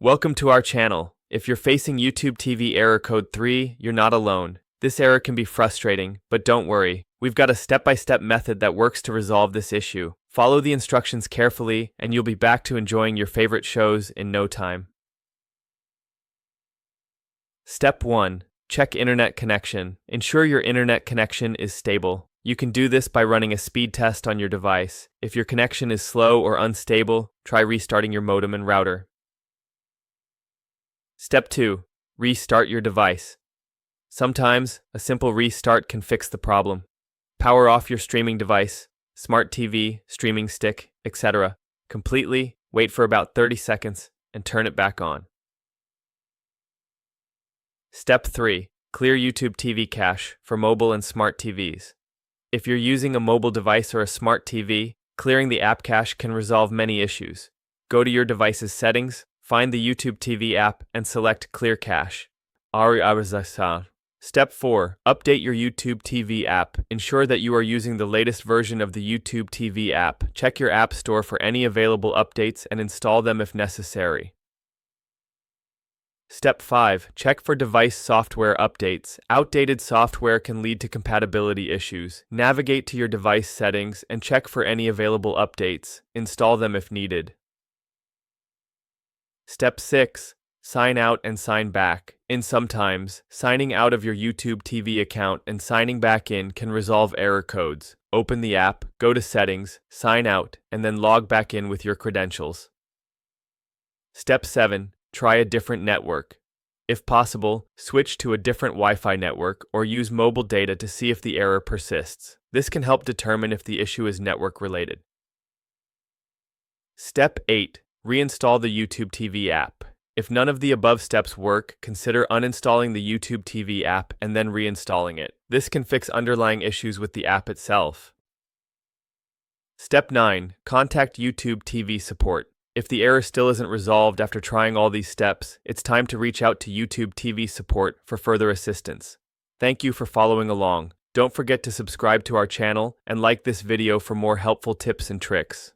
Welcome to our channel. If you're facing YouTube TV error code 3, you're not alone. This error can be frustrating, but don't worry. We've got a step-by-step method that works to resolve this issue. Follow the instructions carefully, and you'll be back to enjoying your favorite shows in no time. Step 1. Check internet connection. Ensure your internet connection is stable. You can do this by running a speed test on your device. If your connection is slow or unstable, try restarting your modem and router. Step 2. Restart your device. Sometimes, a simple restart can fix the problem. Power off your streaming device, smart TV, streaming stick, etc. completely, wait for about 30 seconds, and turn it back on. Step 3. Clear YouTube TV cache for mobile and smart TVs. If you're using a mobile device or a smart TV, clearing the app cache can resolve many issues. Go to your device's settings, find the YouTube TV app, and select Clear Cache. Step 4. Update your YouTube TV app. Ensure that you are using the latest version of the YouTube TV app. Check your app store for any available updates and install them if necessary. Step 5. Check for device software updates. Outdated software can lead to compatibility issues. Navigate to your device settings and check for any available updates. Install them if needed. Step 6. Sign out and sign back. Sometimes, signing out of your YouTube TV account and signing back in can resolve error codes. Open the app, go to Settings, sign out, and then log back in with your credentials. Step 7. Try a different network. If possible, switch to a different Wi-Fi network or use mobile data to see if the error persists. This can help determine if the issue is network-related. Step 8. Reinstall the YouTube TV app. If none of the above steps work, consider uninstalling the YouTube TV app and then reinstalling it. This can fix underlying issues with the app itself. Step 9. Contact YouTube TV support. If the error still isn't resolved after trying all these steps, it's time to reach out to YouTube TV support for further assistance. Thank you for following along. Don't forget to subscribe to our channel and like this video for more helpful tips and tricks.